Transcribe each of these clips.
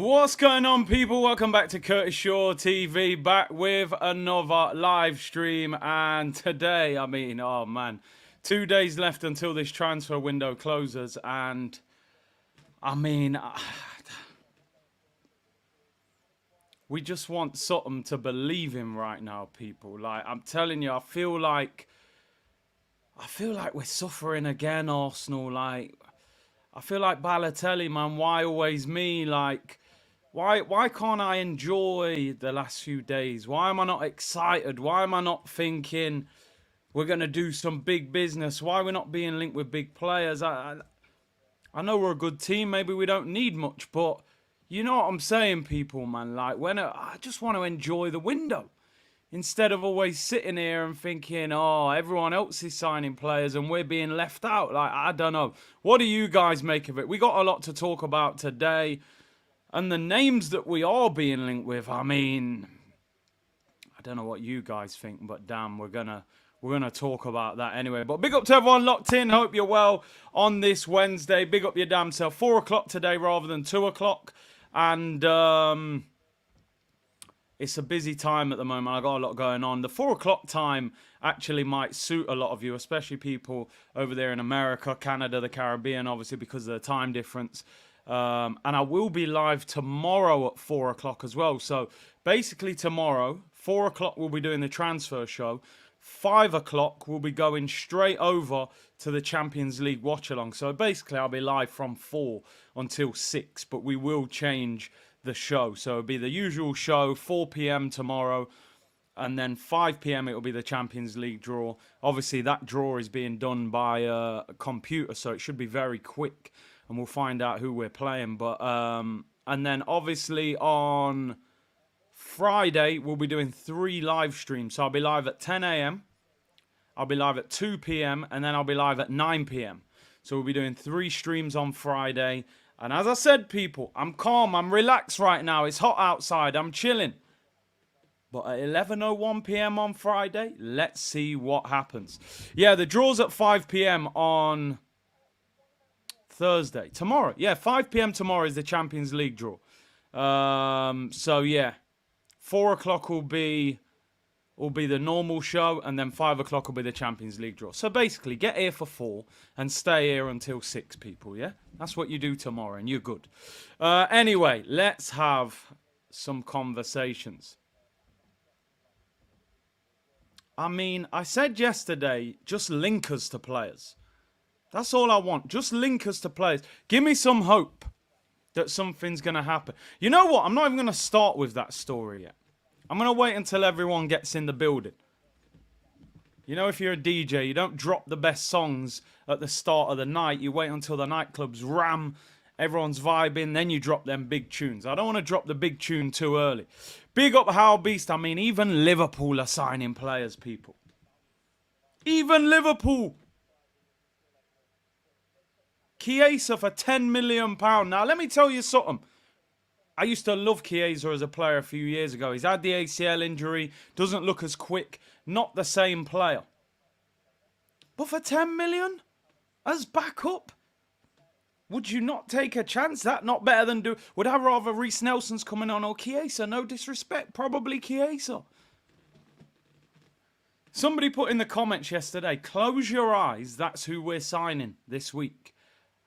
What's going on, people? Welcome back to Curtis Shaw TV, back with another live stream. And today, oh man, 2 days left until this transfer window closes. And we just want something to believe in right now, people. Like, I'm telling you, I feel like we're suffering again, Arsenal. Like, I feel like Balotelli, man. Why always me? Like, why can't I enjoy the last few days? Why am I not excited? Why am I not thinking we're going to do some big business? Why are we not being linked with big players? I know we're a good team. Maybe we don't need much, but you know what I'm saying, people, man. Like, I just want to enjoy the window instead of always sitting here and thinking, oh, everyone else is signing players and we're being left out. Like, I don't know. What do you guys make of it? We got a lot to talk about today. And the names that we are being linked with, I don't know what you guys think, but damn, we're gonna talk about that anyway. But big up to everyone locked in. Hope you're well on this Wednesday. Big up your damn self. 4 o'clock today rather than 2 o'clock. And it's a busy time at the moment. I got a lot going on. The 4 o'clock time actually might suit a lot of you, especially people over there in America, Canada, the Caribbean, obviously because of the time difference. And I will be live tomorrow at 4 o'clock as well. So basically tomorrow, 4 o'clock, we'll be doing the transfer show. 5 o'clock, we'll be going straight over to the Champions League watch-along. So basically, I'll be live from 4 until 6, but we will change the show. So it'll be the usual show, 4 p.m. tomorrow. And then 5 p.m. it will be the Champions League draw. Obviously, that draw is being done by a computer, so it should be very quick. And we'll find out who we're playing. But and then obviously on Friday, we'll be doing 3 live streams. So I'll be live at 10 a.m. I'll be live at 2 p.m. And then I'll be live at 9 p.m. So we'll be doing 3 streams on Friday. And as I said, people, I'm calm. I'm relaxed right now. It's hot outside. I'm chilling. But at 11:01 p.m. on Friday, let's see what happens. Yeah, the draw's at 5 p.m. on Thursday. Tomorrow. Yeah, 5 p.m. tomorrow is the Champions League draw. So, yeah. 4 o'clock will be the normal show, and then 5 o'clock will be the Champions League draw. So, basically, get here for 4 and stay here until 6, people, yeah? That's what you do tomorrow, and you're good. Anyway, let's have some conversations. I said yesterday, just link us to players. That's all I want. Just link us to players. Give me some hope that something's going to happen. You know what? I'm not even going to start with that story yet. I'm going to wait until everyone gets in the building. You know, if you're a DJ, you don't drop the best songs at the start of the night. You wait until the nightclub's ram, everyone's vibing, then you drop them big tunes. I don't want to drop the big tune too early. Big up How Beast. Even Liverpool are signing players, people. Even Liverpool. Chiesa for £10 million. Now, let me tell you something. I used to love Chiesa as a player a few years ago. He's had the ACL injury. Doesn't look as quick. Not the same player. But for £10 million? As backup? Would you not take a chance? That not better than do... Would I rather Reece Nelson's coming on or Chiesa? No disrespect. Probably Chiesa. Somebody put in the comments yesterday, close your eyes. That's who we're signing this week.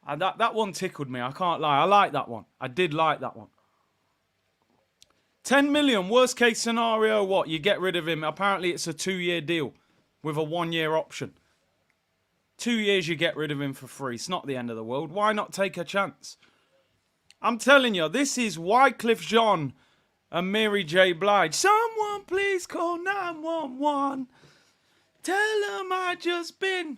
And that one tickled me. I can't lie. I like that one. I did like that one. 10 million. Worst case scenario, what? You get rid of him. Apparently, it's a 2-year deal with a 1-year option. 2 years, you get rid of him for free. It's not the end of the world. Why not take a chance? I'm telling you, this is Wycliffe Jean and Mary J. Blige. Someone please call 911. Tell them I just been...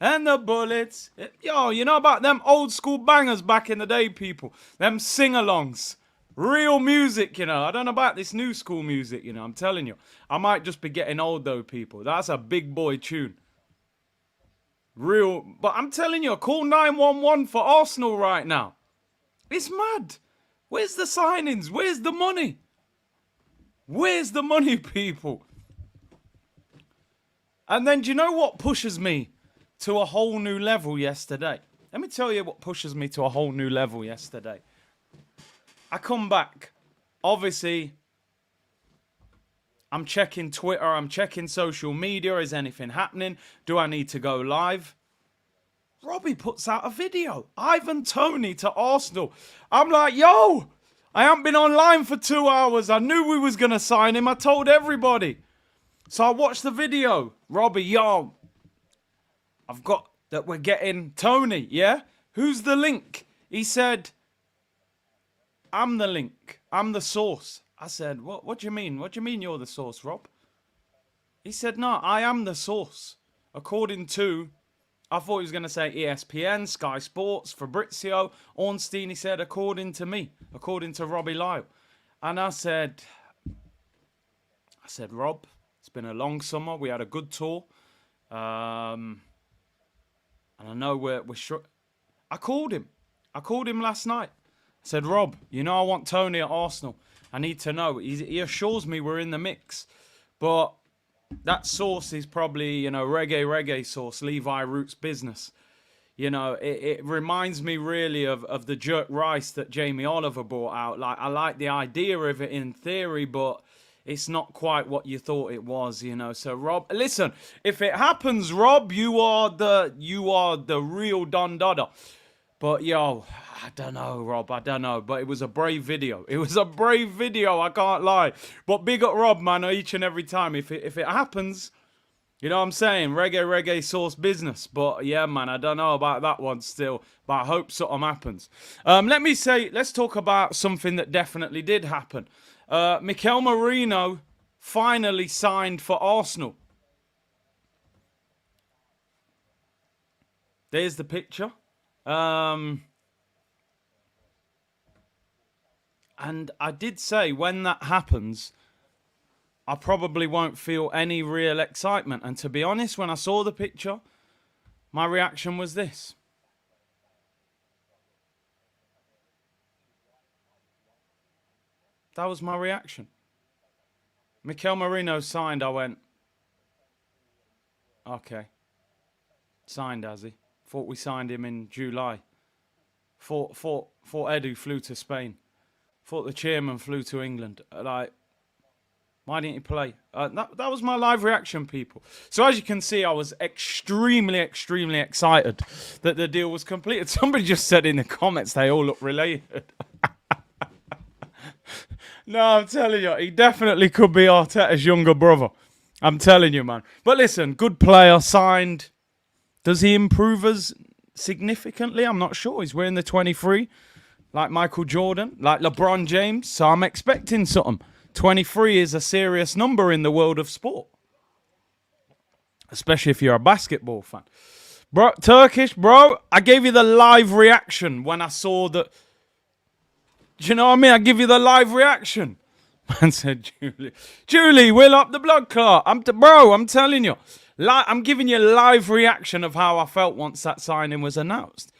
And the bullets. Yo, you know about them old school bangers back in the day, people? Them sing-alongs. Real music, you know. I don't know about this new school music, you know. I'm telling you. I might just be getting old, though, people. That's a big boy tune. Real. But I'm telling you, call 911 for Arsenal right now. It's mad. Where's the signings? Where's the money? Where's the money, people? And then, do you know what pushes me to a whole new level yesterday? Let me tell you what pushes me to a whole new level yesterday. I come back. Obviously, I'm checking Twitter. I'm checking social media. Is anything happening? Do I need to go live? Robbie puts out a video. Ivan Toney to Arsenal. I'm like, yo, I haven't been online for 2 hours. I knew we was going to sign him. I told everybody. So I watched the video. Robbie, yo, I've got that we're getting Toney, yeah? Who's the link? He said, I'm the link. I'm the source. I said, what do you mean? What do you mean you're the source, Rob? He said, no, I am the source. According to, I thought he was going to say ESPN, Sky Sports, Fabrizio, Ornstein. He said, according to me, according to Robbie Lyle. And I said, Rob, it's been a long summer. We had a good tour. And I know we're I called him. I called him last night. I said, Rob, you know I want Toney at Arsenal. I need to know. He assures me we're in the mix. But that source is probably, reggae sauce, Levi Roots business. It reminds me really of the jerk rice that Jamie Oliver brought out. Like, I like the idea of it in theory, but it's not quite what you thought it was, So, Rob, listen, if it happens, Rob, you are the real Don Dada. But, yo, I don't know, Rob. I don't know. But it was a brave video. It was a brave video. I can't lie. But big up Rob, man, each and every time. If it happens, you know what I'm saying? Reggae sauce business. But, yeah, man, I don't know about that one still. But I hope something happens. Let's talk about something that definitely did happen. Mikel Merino finally signed for Arsenal. There's the picture. And I did say when that happens, I probably won't feel any real excitement. And to be honest, when I saw the picture, my reaction was this. That was my reaction. Mikel Merino signed. I went, okay. Signed, has he? Thought we signed him in July. Thought Edu flew to Spain. Thought the chairman flew to England. Like, why didn't he play? That was my live reaction, people. So as you can see, I was extremely, extremely excited that the deal was completed. Somebody just said in the comments they all look related. No, I'm telling you, he definitely could be Arteta's younger brother. I'm telling you, man. But listen, good player, signed. Does he improve us significantly? I'm not sure. He's wearing the 23, like Michael Jordan, like LeBron James. So I'm expecting something. 23 is a serious number in the world of sport. Especially if you're a basketball fan. Bro, Turkish, bro, I gave you the live reaction when I saw that. Do you know what I mean? I give you the live reaction. Man said, Julie, we'll up the blood clot. I'm telling you. I'm giving you a live reaction of how I felt once that signing was announced.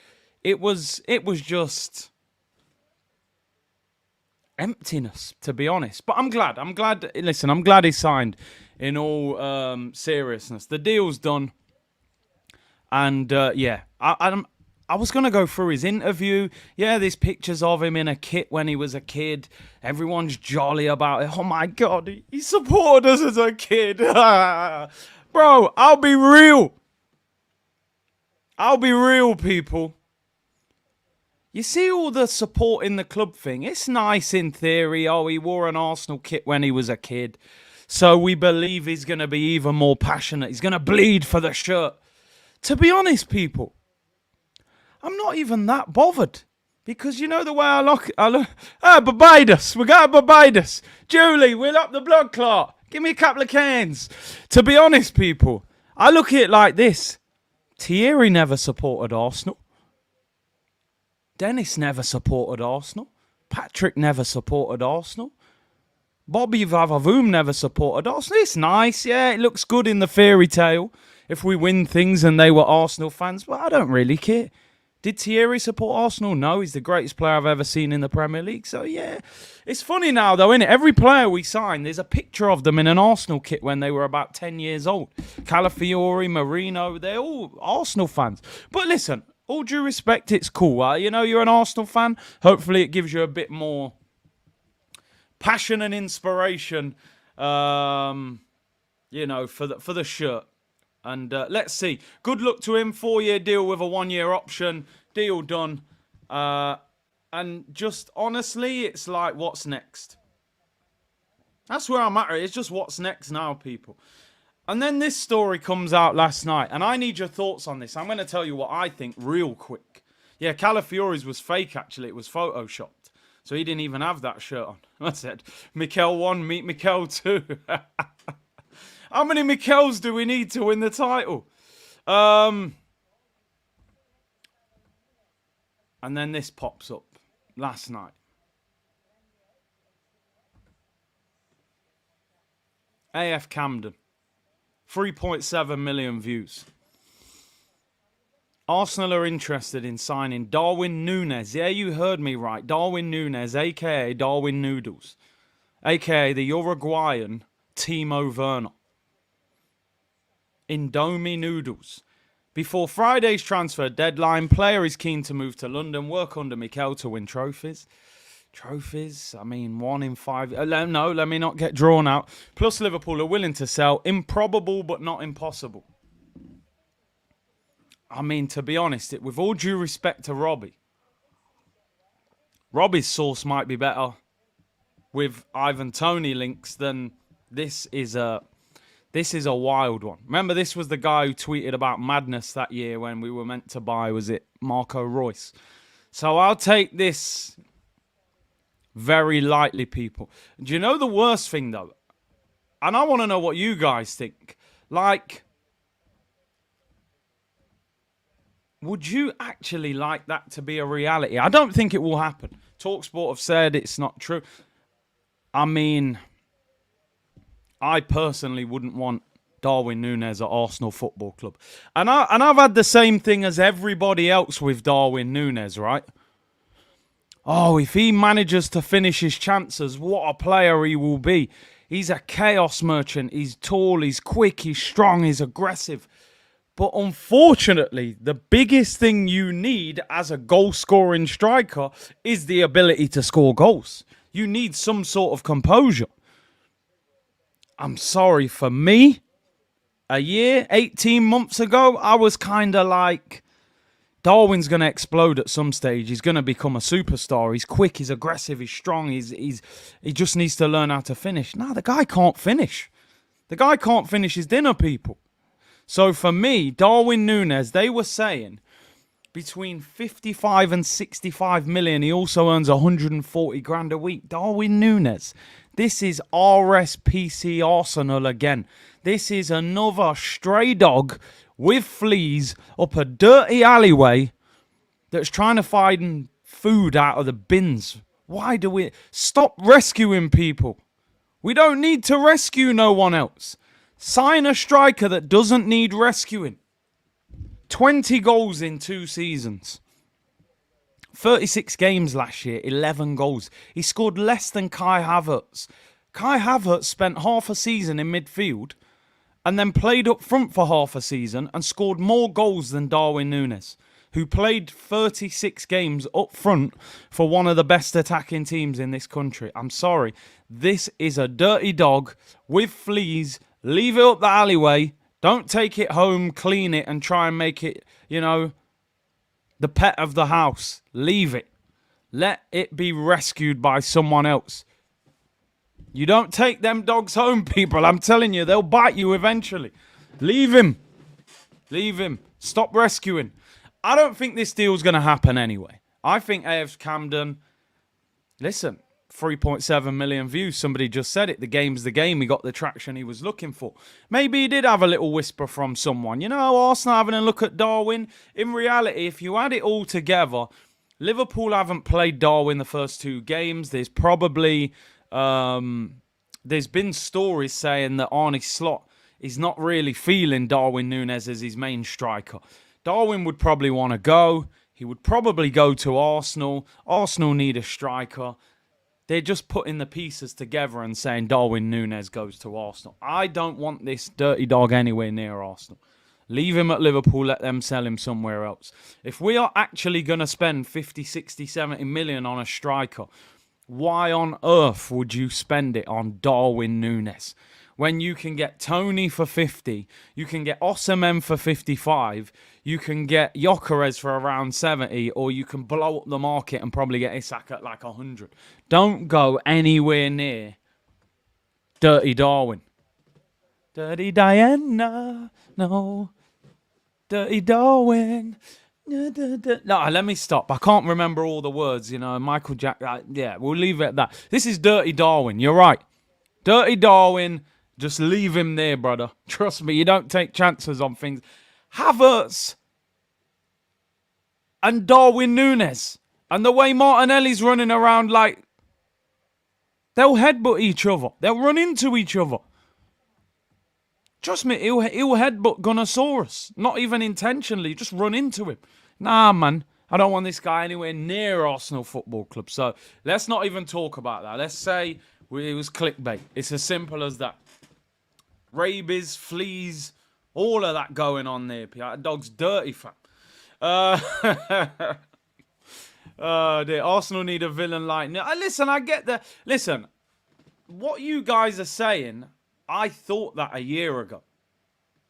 It was just emptiness, to be honest. But I'm glad. Listen, I'm glad he signed in all seriousness. The deal's done. And, yeah, I was going to go through his interview. Yeah, there's pictures of him in a kit when he was a kid. Everyone's jolly about it. Oh, my God, he supported us as a kid. Bro, I'll be real. I'll be real, people. You see all the support in the club thing? It's nice in theory. Oh, he wore an Arsenal kit when he was a kid. So we believe he's going to be even more passionate. He's going to bleed for the shirt. To be honest, people, I'm not even that bothered. Because you know the way I look. Barbados. We got Barbados. Julie, we'll up the blood clot. Give me a couple of cans. To be honest, people, I look at it like this. Thierry never supported Arsenal. Dennis never supported Arsenal. Patrick never supported Arsenal. Bobby Vavavoom never supported Arsenal. It's nice, yeah, it looks good in the fairy tale if we win things and they were Arsenal fans, but I don't really care. Did Thierry support Arsenal? No, he's the greatest player I've ever seen in the Premier League. So, yeah. It's funny now, though, isn't it? Every player we sign, there's a picture of them in an Arsenal kit when they were about 10 years old. Calafiori, Marino, they're all Arsenal fans. But listen, all due respect, it's cool. You're an Arsenal fan. Hopefully it gives you a bit more passion and inspiration, for the shirt. And let's see. Good luck to him. 4-year deal with a 1-year option. Deal done. And just honestly, it's like, what's next? That's where I'm at. It's just what's next now, people. And then this story comes out last night. And I need your thoughts on this. I'm going to tell you what I think real quick. Yeah, Calafiori's was fake, actually. It was photoshopped. So he didn't even have that shirt on. I said, Mikel 1, meet Mikel 2. How many Mikels do we need to win the title? And then this pops up last night. AF Camden. 3.7 million views. Arsenal are interested in signing Darwin Nunez. Yeah, you heard me right. Darwin Nunez, a.k.a. Darwin Noodles. A.k.a. the Uruguayan Timo Werner. Indomie Noodles. Before Friday's transfer deadline, player is keen to move to London, work under Mikel to win trophies. Trophies? I mean, 1 in 5. No, let me not get drawn out. Plus, Liverpool are willing to sell. Improbable, but not impossible. I mean, to be honest, with all due respect to Robbie's source might be better with Ivan Toney links than this is a wild one. Remember, this was the guy who tweeted about madness that year when we were meant to buy, was it Marco Reus? So I'll take this very lightly, people. Do you know the worst thing, though? And I want to know what you guys think. Like, would you actually like that to be a reality? I don't think it will happen. TalkSport have said it's not true. I mean, I personally wouldn't want Darwin Nunez at Arsenal Football Club. And I've had the same thing as everybody else with Darwin Nunez, right? Oh, if he manages to finish his chances, what a player he will be. He's a chaos merchant. He's tall, he's quick, he's strong, he's aggressive. But unfortunately, the biggest thing you need as a goal-scoring striker is the ability to score goals. You need some sort of composure. I'm sorry, for me, a year, 18 months ago, I was kind of like, Darwin's going to explode at some stage. He's going to become a superstar. He's quick, he's aggressive, he's strong. He just needs to learn how to finish. No, the guy can't finish. The guy can't finish his dinner, people. So for me, Darwin Nunez, they were saying between 55 and 65 million. He also earns 140 grand a week. Darwin Nunez. This is RSPC Arsenal again. This is another stray dog with fleas up a dirty alleyway that's trying to find food out of the bins. Why do we... Stop rescuing people. We don't need to rescue no one else. Sign a striker that doesn't need rescuing. 20 goals in 2 seasons. 36 games last year, 11 goals. He scored less than Kai Havertz. Kai Havertz spent half a season in midfield and then played up front for half a season and scored more goals than Darwin Nunez, who played 36 games up front for one of the best attacking teams in this country. I'm sorry. This is a dirty dog with fleas. Leave it up the alleyway. Don't take it home, clean it, and try and make it, the pet of the house. Leave it. Let it be rescued by someone else. You don't take them dogs home, people. I'm telling you, they'll bite you eventually. Leave him. Leave him. Stop rescuing. I don't think this deal's going to happen anyway. I think AF Camden, listen, 3.7 million views. Somebody just said it. The game's the game. He got the traction he was looking for. Maybe he did have a little whisper from someone. Arsenal having a look at Darwin. In reality, if you add it all together, Liverpool haven't played Darwin the first 2 games. There's probably... there's been stories saying that Arne Slot is not really feeling Darwin Nunez as his main striker. Darwin would probably want to go. He would probably go to Arsenal. Arsenal need a striker. They're just putting the pieces together and saying Darwin Nunez goes to Arsenal. I don't want this dirty dog anywhere near Arsenal. Leave him at Liverpool. Let them sell him somewhere else. If we are actually going to spend 50, 60, 70 million on a striker, Why on earth would you spend it on Darwin Nunez when you can get Toney for 50, you can get Osimhen for 55, you can get Gyökeres for around 70, or you can blow up the market and probably get Isak at like 100. Don't go anywhere near Dirty Darwin. Dirty Diana, no. Dirty Darwin. No, let me stop. I can't remember all the words, Michael Jack. Yeah, we'll leave it at that. This is Dirty Darwin. You're right. Dirty Darwin. Just leave him there, brother. Trust me, you don't take chances on things. Havertz and Darwin Nunez. And the way Martinelli's running around, like, they'll headbutt each other. They'll run into each other. Trust me, he'll headbutt Gunnosaurus. Not even intentionally, just run into him. Nah, man. I don't want this guy anywhere near Arsenal Football Club. So let's not even talk about that. Let's say it was clickbait. It's as simple as that. Rabies, fleas, all of that going on there. That dog's dirty, fam. Arsenal need a villain like... Listen, I get that. Listen, what you guys are saying, I thought that a year ago.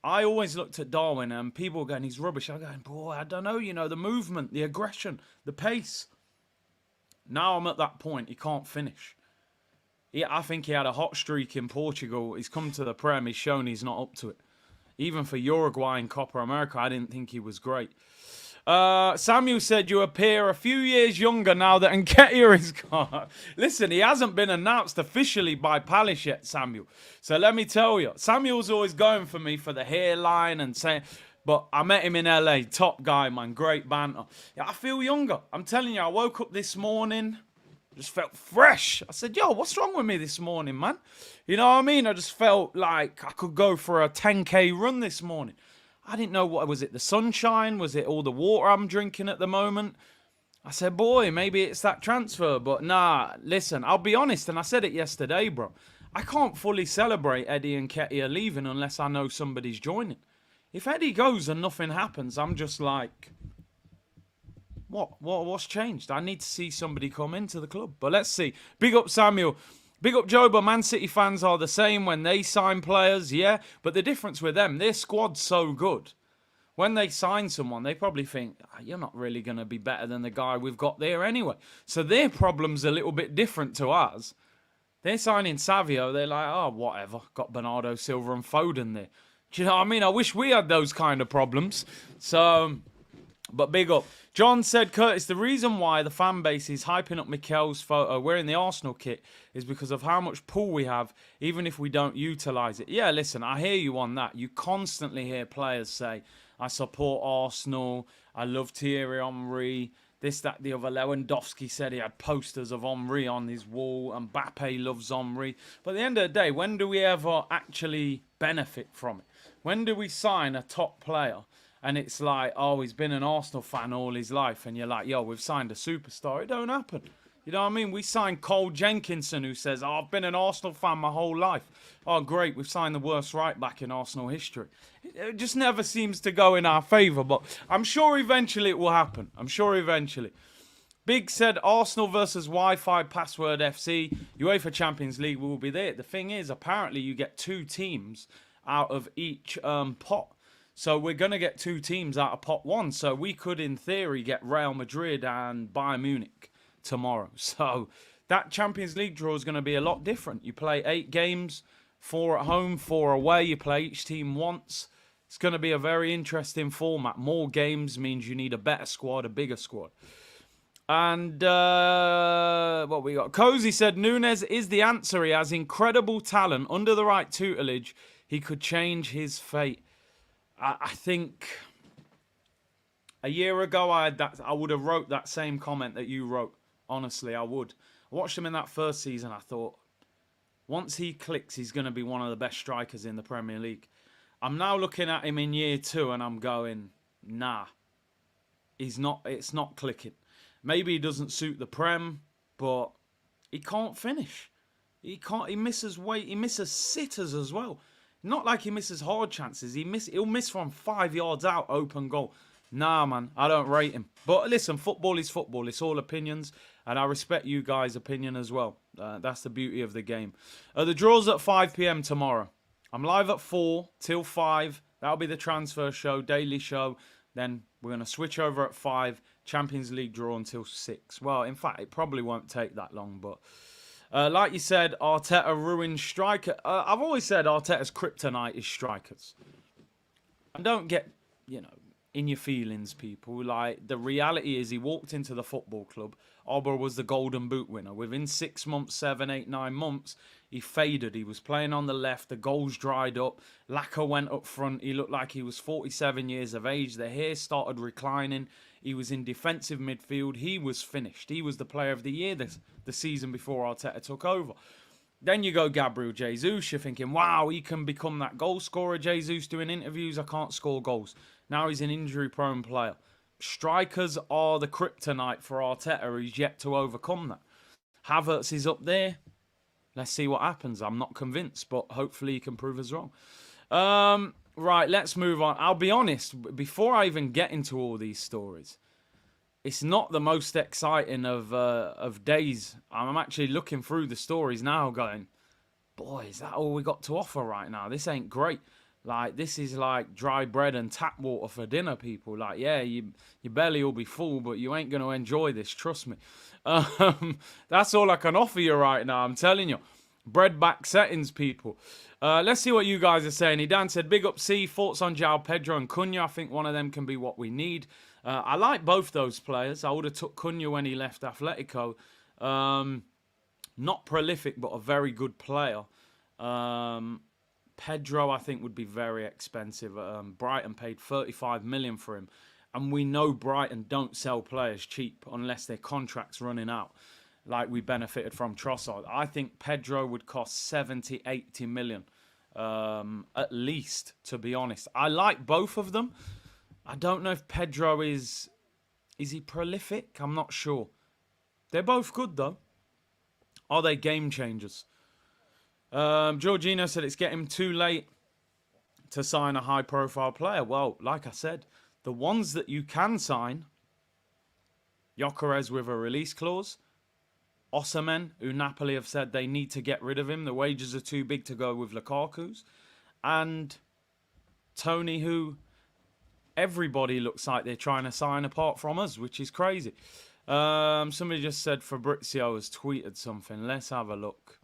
I always looked at Darwin and people were going, he's rubbish. I'm going, boy, I don't know, the movement, the aggression, the pace. Now I'm at that point, he can't finish. Yeah, I think he had a hot streak in Portugal. He's come to the Prem. He's shown he's not up to it. Even for Uruguay and Copa America, I didn't think he was great. Samuel said you appear a few years younger now that Nketiah is gone. Listen, he hasn't been announced officially by Palace yet, Samuel. So let me tell you, Samuel's always going for me for the hairline and saying... But I met him in LA. Top guy, man. Great banter. Yeah, I feel younger. I'm telling you, I woke up this morning... Just felt fresh. I said, yo, what's wrong with me this morning, man? You know what I mean? I just felt like I could go for a 10K run this morning. I didn't know what was it, the sunshine? Was it all the water I'm drinking at the moment? I said, boy, maybe it's that transfer. But nah, listen, I'll be honest, and I said it yesterday, bro. I can't fully celebrate Eddie and Nketiah leaving unless I know somebody's joining. If Eddie goes and nothing happens, I'm just like... What's changed? I need to see somebody come into the club. But let's see. Big up Samuel. Big up Joe, but Man City fans are the same when they sign players, yeah. But the difference with them, their squad's so good. When they sign someone, they probably think, you're not really going to be better than the guy we've got there anyway. So their problem's a little bit different to ours. They're signing Savio. They're like, oh, whatever. Got Bernardo Silva and Foden there. Do you know what I mean? I wish we had those kind of problems. So, but big up. John said, Curtis, the reason why the fan base is hyping up Mikel's photo wearing the Arsenal kit is because of how much pull we have, even if we don't utilise it. Yeah, listen, I hear you on that. You constantly hear players say, I support Arsenal, I love Thierry Henry, this, that, the other. Lewandowski said he had posters of Henry on his wall, and Mbappe loves Henry. But at the end of the day, when do we ever actually benefit from it? When do we sign a top player? And it's like, oh, he's been an Arsenal fan all his life. And you're like, yo, we've signed a superstar. It don't happen. You know what I mean? We signed Cole Jenkinson, who says, oh, I've been an Arsenal fan my whole life. Oh, great. We've signed the worst right back in Arsenal history. It just never seems to go in our favour. But I'm sure eventually it will happen. I'm sure eventually. Big said, Arsenal versus Wi-Fi Password FC. UEFA Champions League will be there. The thing is, apparently you get 2 teams out of each pot. So we're going to get 2 teams out of pot 1. So we could, in theory, get Real Madrid and Bayern Munich tomorrow. So that Champions League draw is going to be a lot different. You play 8 games, 4 at home, 4 away. You play each team once. It's going to be a very interesting format. More games means you need a better squad, a bigger squad. And what we got? Cozy said, Nunez is the answer. He has incredible talent. Under the right tutelage, he could change his fate. I think a year ago I would have wrote that same comment that you wrote. Honestly, I would. I watched him in that first season. I thought, once he clicks, he's going to be one of the best strikers in the Premier League. I'm now looking at him in year 2 and I'm going, nah, he's not. It's not clicking. Maybe he doesn't suit the Prem, but he can't finish. He can't. He misses weight. He misses sitters as well. Not like he misses hard chances. He'll miss from 5 yards out, open goal. Nah, man, I don't rate him. But listen, football is football. It's all opinions, and I respect you guys' opinion as well. That's the beauty of the game. The draw's at 5 p.m. tomorrow. I'm live at 4 till 5. That'll be the transfer show, daily show. Then we're going to switch over at 5. Champions League draw until 6. Well, in fact, it probably won't take that long. But like you said, Arteta ruined striker. I've always said Arteta's kryptonite is strikers. And don't get, in your feelings, people. Like, the reality is he walked into the football club. Auba was the Golden Boot winner. Within 6 months, 7, 8, 9 months, he faded. He was playing on the left. The goals dried up. Laka went up front. He looked like he was 47 years of age. The hair started reclining. He was in defensive midfield. He was finished. He was the player of the year the season before Arteta took over. Then you go Gabriel Jesus. You're thinking, wow, he can become that goal scorer. Jesus doing interviews. I can't score goals. Now he's an injury-prone player. Strikers are the kryptonite for Arteta. He's yet to overcome that. Havertz is up there. Let's see what happens. I'm not convinced, but hopefully he can prove us wrong. Right, let's move on. I'll be honest, before I even get into all these stories, it's not the most exciting of days. I'm actually looking through the stories now going, boy, is that all we got to offer right now? This ain't great. Like, this is like dry bread and tap water for dinner, people. Like, yeah, your belly will be full, but you ain't going to enjoy this, trust me. That's all I can offer you right now, I'm telling you. Bread back settings, people. Let's see what you guys are saying. Idan said, big up C, thoughts on João Pedro and Cunha. I think one of them can be what we need. I like both those players. I would have took Cunha when he left Atletico. Not prolific, but a very good player. Pedro, I think, would be very expensive. Brighton paid 35 million for him. And we know Brighton don't sell players cheap unless their contract's running out, like we benefited from Trossard. I think Pedro would cost 70, 80 million, at least, to be honest. I like both of them. I don't know if Pedro is he prolific? I'm not sure. They're both good, though. Are they game changers? Georgino said it's getting too late to sign a high-profile player. Well, like I said, the ones that you can sign, Gyökeres with a release clause, Osimhen, who Napoli have said they need to get rid of him. The wages are too big to go with Lukaku's. And Toney, who everybody looks like they're trying to sign apart from us, which is crazy. Somebody just said Fabrizio has tweeted something. Let's have a look.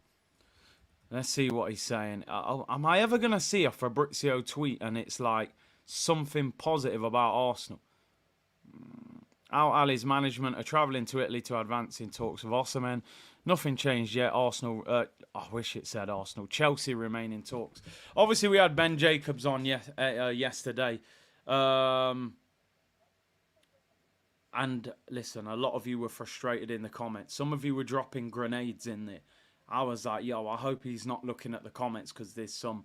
Let's see what he's saying. Am I ever going to see a Fabrizio tweet and it's like something positive about Arsenal? Al Ali's management are travelling to Italy to advance in talks with Osimhen. Nothing changed yet. Arsenal, I wish it said Arsenal. Chelsea remain in talks. Obviously, we had Ben Jacobs on yesterday. And listen, a lot of you were frustrated in the comments. Some of you were dropping grenades in there. I was like, yo, I hope he's not looking at the comments because there's some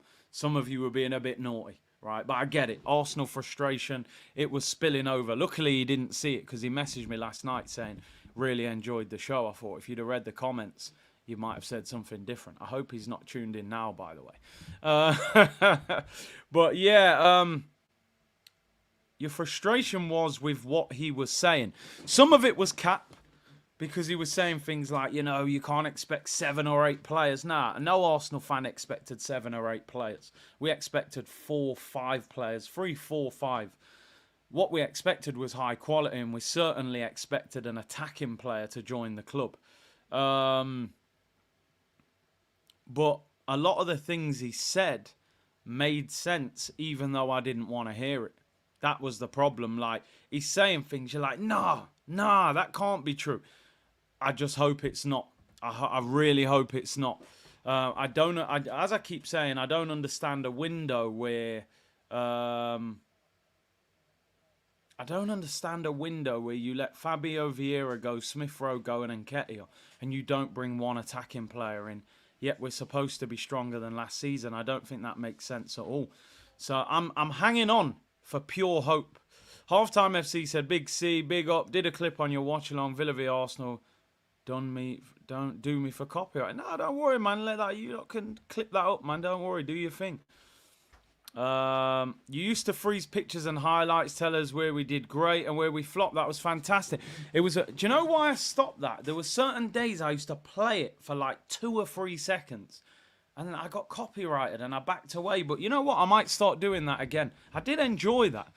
of you were being a bit naughty, right? But I get it. Arsenal frustration, it was spilling over. Luckily, he didn't see it because he messaged me last night saying, really enjoyed the show. I thought if you'd have read the comments, you might have said something different. I hope he's not tuned in now, by the way. But yeah, your frustration was with what he was saying. Some of it was cap. Because he was saying things like, you can't expect 7 or 8 players. Nah, no Arsenal fan expected 7 or 8 players. We expected 4, 5 players. 3, 4, 5. What we expected was high quality, and we certainly expected an attacking player to join the club. But a lot of the things he said made sense, even though I didn't want to hear it. That was the problem. Like, he's saying things, you're like, nah, that can't be true. I just hope it's not. I really hope it's not. As I keep saying, I don't understand a window where you let Fabio Vieira go, Smith Rowe go, and Nketiah, and you don't bring one attacking player in. Yet we're supposed to be stronger than last season. I don't think that makes sense at all. So I'm hanging on for pure hope. Halftime FC said, Big C, big up, did a clip on your watch along Villa v Arsenal. Don't do me for copyright. No, don't worry, man. Let that, you lot can clip that up, man. Don't worry, do your thing. You used to freeze pictures and highlights, tell us where we did great and where we flopped. That was fantastic. It was. Do you know why I stopped that? There were certain days I used to play it for like 2 or 3 seconds, and then I got copyrighted and I backed away. But you know what? I might start doing that again. I did enjoy that.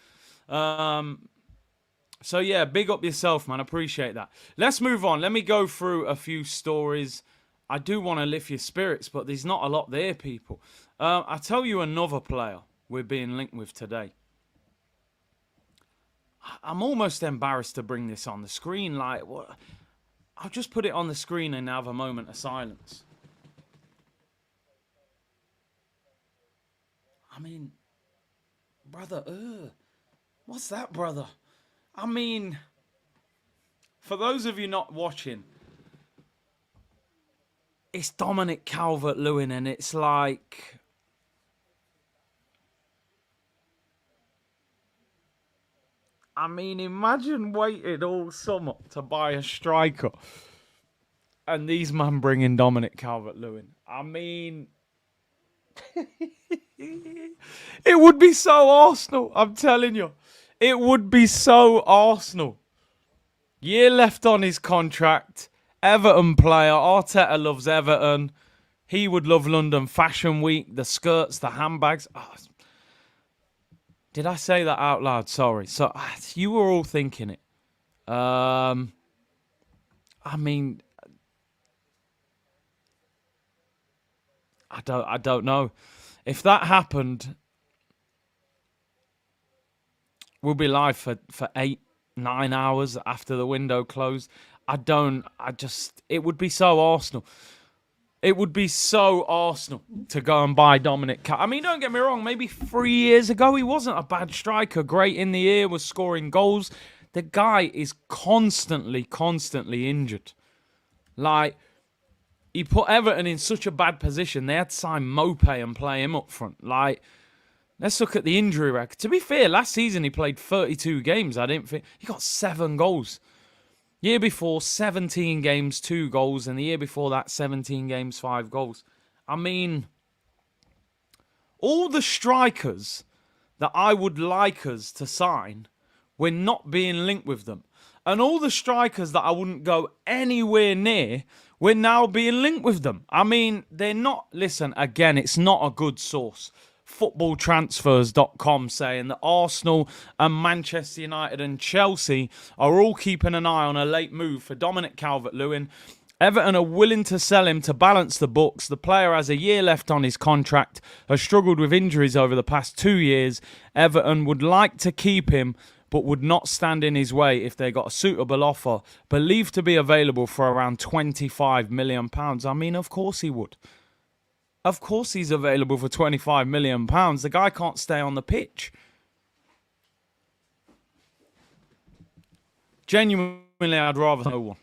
So yeah, big up yourself, man. Appreciate that. Let's move on. Let me go through a few stories. I do want to lift your spirits, but there's not a lot there, people. I'll tell you another player we're being linked with today. I'm almost embarrassed to bring this on the screen. Like, what? I'll just put it on the screen and have a moment of silence. I mean, brother, what's that, brother? I mean, for those of you not watching, it's Dominic Calvert-Lewin, and it's like, I mean, imagine waiting all summer to buy a striker, and these men bring in Dominic Calvert-Lewin. I mean, it would be so Arsenal, I'm telling you. It would be so Arsenal. Year left on his contract. Everton player. Arteta loves Everton. He would love London Fashion Week. The skirts, the handbags. Oh, did I say that out loud? Sorry. So you were all thinking it. I mean, I don't know. If that happened, we'll be live for 8-9 hours after the window closed. It would be so Arsenal. It would be so Arsenal to go and buy Dominic. I mean, don't get me wrong. Maybe 3 years ago, he wasn't a bad striker. Great in the air, was scoring goals. The guy is constantly injured. Like, he put Everton in such a bad position. They had to sign Mopé and play him up front. Like, let's look at the injury record. To be fair, last season he played 32 games. I didn't think he got 7 goals. Year before, 17 games, 2 goals, and the year before that, 17 games, 5 goals. I mean, all the strikers that I would like us to sign, we're not being linked with them. And all the strikers that I wouldn't go anywhere near, we're now being linked with them. I mean, they're not... Listen, again, it's not a good source. Footballtransfers.com saying that Arsenal and Manchester United and Chelsea are all keeping an eye on a late move for Dominic Calvert-Lewin. Everton are willing to sell him to balance the books. The player has a year left on his contract, has struggled with injuries over the past 2 years. Everton would like to keep him, but would not stand in his way if they got a suitable offer, believed to be available for around £25 million. I mean, of course he would. Of course he's available for £25 million. The guy can't stay on the pitch. Genuinely, I'd rather no one.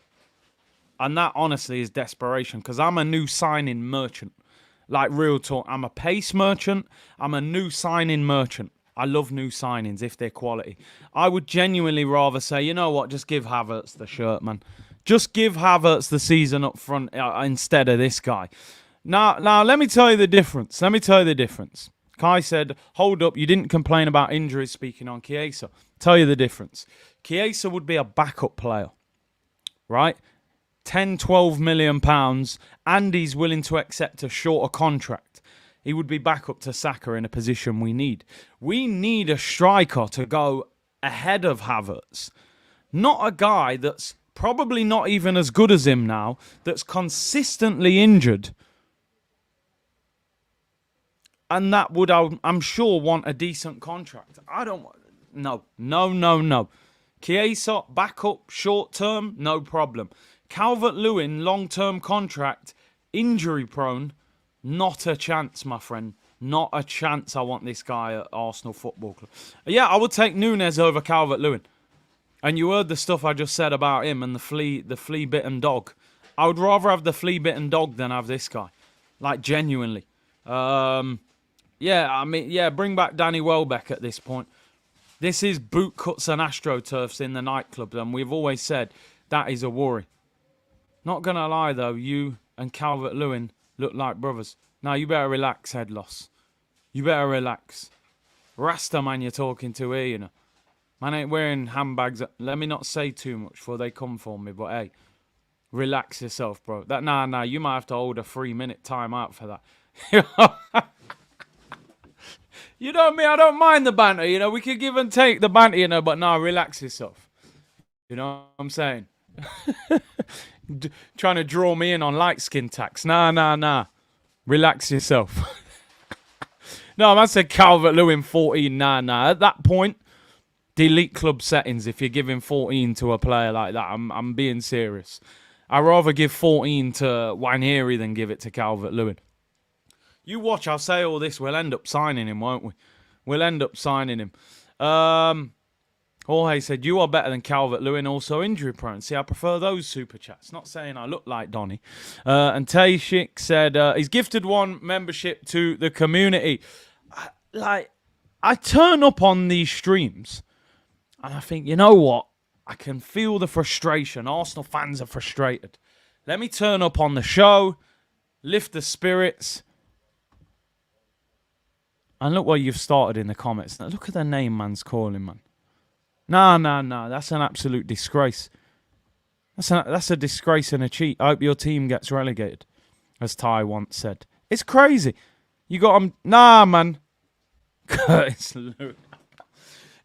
And that, honestly, is desperation. Because I'm a new signing merchant. Like, real talk. I'm a pace merchant. I'm a new signing merchant. I love new signings if they're quality. I would genuinely rather say, you know what, just give Havertz the shirt, man. Just give Havertz the season up front instead of this guy. Now, let me tell you the difference. Kai said, hold up, you didn't complain about injuries speaking on Chiesa. Tell you the difference. Chiesa would be a backup player, right? 10, 12 million pounds, and he's willing to accept a shorter contract. He would be back up to Saka in a position we need. We need a striker to go ahead of Havertz. Not a guy that's probably not even as good as him now, that's consistently injured. And that would, I'm sure, want a decent contract. No. Chiesa, backup, short term, no problem. Calvert-Lewin, long-term contract, injury prone, not a chance, my friend. Not a chance I want this guy at Arsenal Football Club. Yeah, I would take Nunez over Calvert-Lewin. And you heard the stuff I just said about him and the flea-bitten dog. I would rather have the flea-bitten dog than have this guy. Like, genuinely. Bring back Danny Welbeck at this point. This is boot cuts and astroturfs in the nightclub, and we've always said that is a worry. Not going to lie, though, you and Calvert-Lewin look like brothers. Now, you better relax, head loss. You better relax. Rasta man you're talking to here, you know. Man ain't wearing handbags. Let me not say too much before they come for me, but hey, relax yourself, bro. Nah, you might have to hold a 3-minute timeout for that. You know me, I don't mind the banter, you know. We could give and take the banter, you know, but nah, relax yourself. You know what I'm saying? Trying to draw me in on light skin tax. Nah. Relax yourself. No, man said Calvert-Lewin 14. Nah. At that point, delete club settings if you're giving 14 to a player like that. I'm being serious. I'd rather give 14 to Wanheri than give it to Calvert-Lewin. You watch, I'll say all this. We'll end up signing him, won't we? We'll end up signing him. Jorge said, you are better than Calvert-Lewin, also injury prone. See, I prefer those super chats. Not saying I look like Donny. And Tayshik said, he's gifted 1 membership to the community. I turn up on these streams and I think, you know what? I can feel the frustration. Arsenal fans are frustrated. Let me turn up on the show, lift the spirits. And look what you've started in the comments. Now, look at the name man's calling, man. Nah. That's an absolute disgrace. That's a disgrace and a cheat. I hope your team gets relegated, as Ty once said. It's crazy. You got him. Nah, man. Curtis Luke.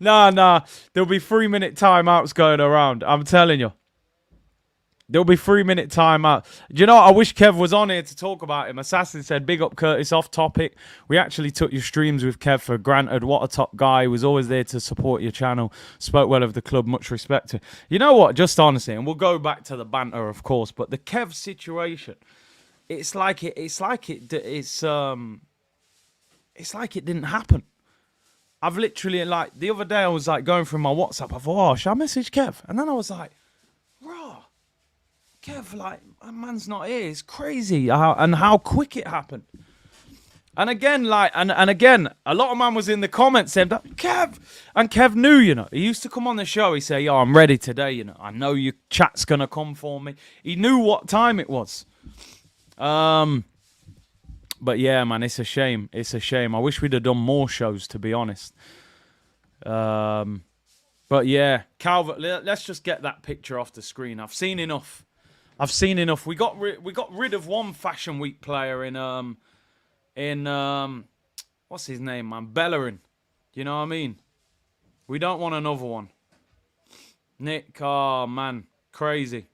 Nah. There'll be 3-minute timeouts going around. I'm telling you. There'll be 3-minute timeout. Do you know what? I wish Kev was on here to talk about him. Assassin said, big up Curtis, off topic. We actually took your streams with Kev for granted. What a top guy. He was always there to support your channel. Spoke well of the club. Much respect to him. You know what? Just honestly, and we'll go back to the banter, of course, but the Kev situation, it's like it didn't happen. I've literally, like, the other day I was like going through my WhatsApp. I thought, oh, should I message Kev? And then I was like, raw. Kev, like, my man's not here. It's crazy how quick it happened. And again, like, and again, a lot of man was in the comments saying, Kev, and Kev knew, you know, he used to come on the show. He say, yo, I'm ready today, you know. I know your chat's gonna come for me. He knew what time it was. But yeah, man, it's a shame. It's a shame. I wish we'd have done more shows, to be honest. But yeah, Calvert. Let's just get that picture off the screen. I've seen enough. We got rid of one Fashion Week player in what's his name, man? Bellerin. You know what I mean? We don't want another one. Nick, oh man, crazy.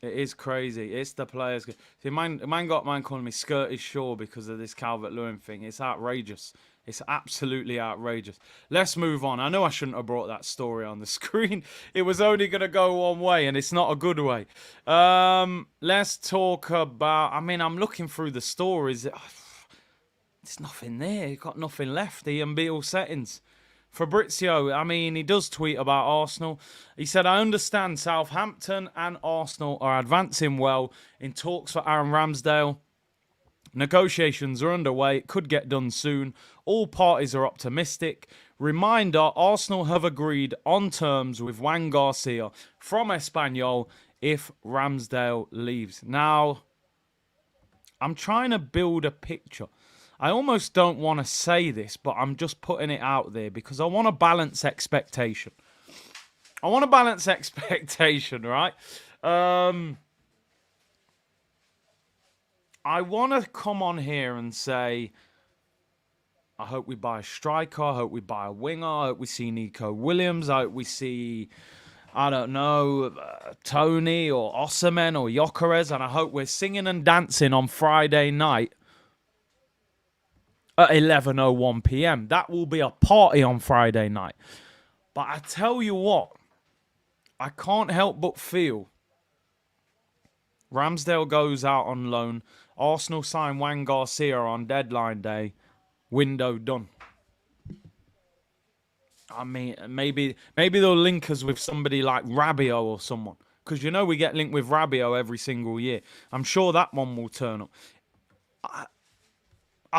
It is crazy. It's the players. See, man calling me Skirtish Shaw because of this Calvert-Lewin thing. It's outrageous. It's absolutely outrageous. Let's move on. I know I shouldn't have brought that story on the screen. It was only going to go one way, and it's not a good way. Let's talk about... I mean, I'm looking through the stories. There's nothing there. You've got nothing left. Ian Beale settings. Fabrizio, I mean, he does tweet about Arsenal. He said, I understand Southampton and Arsenal are advancing well in talks for Aaron Ramsdale. Negotiations are underway. It could get done soon. All parties are optimistic. Reminder, Arsenal have agreed on terms with Juan Garcia from Espanyol if Ramsdale leaves. Now, I'm trying to build a picture. I almost don't want to say this, but I'm just putting it out there because I want to balance expectation. Right? I want to come on here and say, I hope we buy a striker. I hope we buy a winger. I hope we see Nico Williams. I hope we see, I don't know, Toney or Osimhen or Gyökeres. And I hope we're singing and dancing on Friday night at 11:01 p.m. That will be a party on Friday night. But I tell you what, I can't help but feel Ramsdale goes out on loan. Arsenal sign Juan Garcia on deadline day. Window done. I mean, maybe they'll link us with somebody like Rabiot or someone. Because, you know, we get linked with Rabiot every single year. I'm sure that one will turn up. I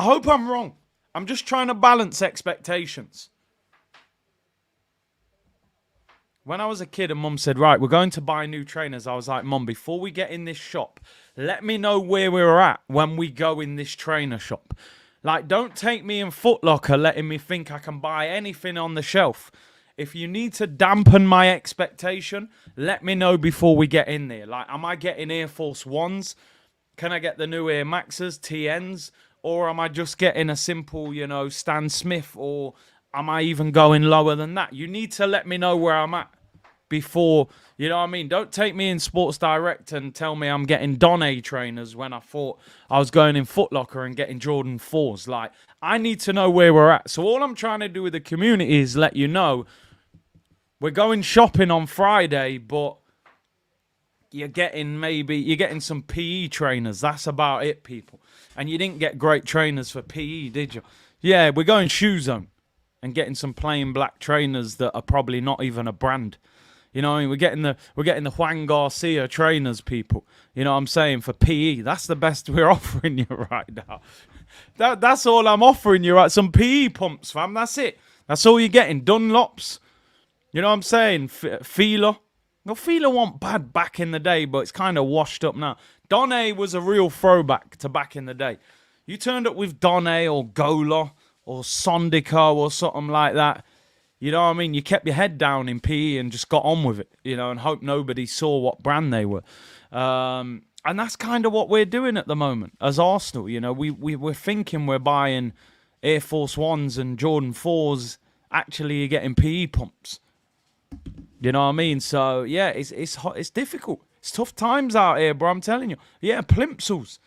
hope I'm wrong. I'm just trying to balance expectations. When I was a kid and Mum said, right, we're going to buy new trainers, I was like, Mum, before we get in this shop, let me know where we're at when we go in this trainer shop. Like, don't take me in Foot Locker letting me think I can buy anything on the shelf. If you need to dampen my expectation, let me know before we get in there. Like, am I getting Air Force Ones? Can I get the new Air Maxes, TNs? Or am I just getting a simple, Stan Smith? Or am I even going lower than that? You need to let me know where I'm at before, you know what I mean? Don't take me in Sports Direct and tell me I'm getting Toney trainers when I thought I was going in Foot Locker and getting Jordan 4s. Like, I need to know where we're at. So all I'm trying to do with the community is let you know we're going shopping on Friday, but you're getting some PE trainers. That's about it, people. And you didn't get great trainers for PE, did you? Yeah, we're going Shoe Zone and getting some plain black trainers that are probably not even a brand. You know what I mean? We're getting the Juan Garcia trainers, people. You know what I'm saying? For PE. That's the best we're offering you right now. That's all I'm offering you, right? Some PE pumps, fam. That's it. That's all you're getting. Dunlops. You know what I'm saying? Fila. Well, Fila wasn't bad back in the day, but it's kind of washed up now. Toney was a real throwback to back in the day. You turned up with Toney or Gola or Sondico or something like that. You know what I mean? You kept your head down in PE and just got on with it, and hope nobody saw what brand they were. And that's kind of what we're doing at the moment as Arsenal. We're thinking we're buying Air Force Ones and Jordan 4s. Actually, you're getting PE pumps. You know what I mean? So, yeah, it's difficult. It's tough times out here, bro. I'm telling you. Yeah, plimsolls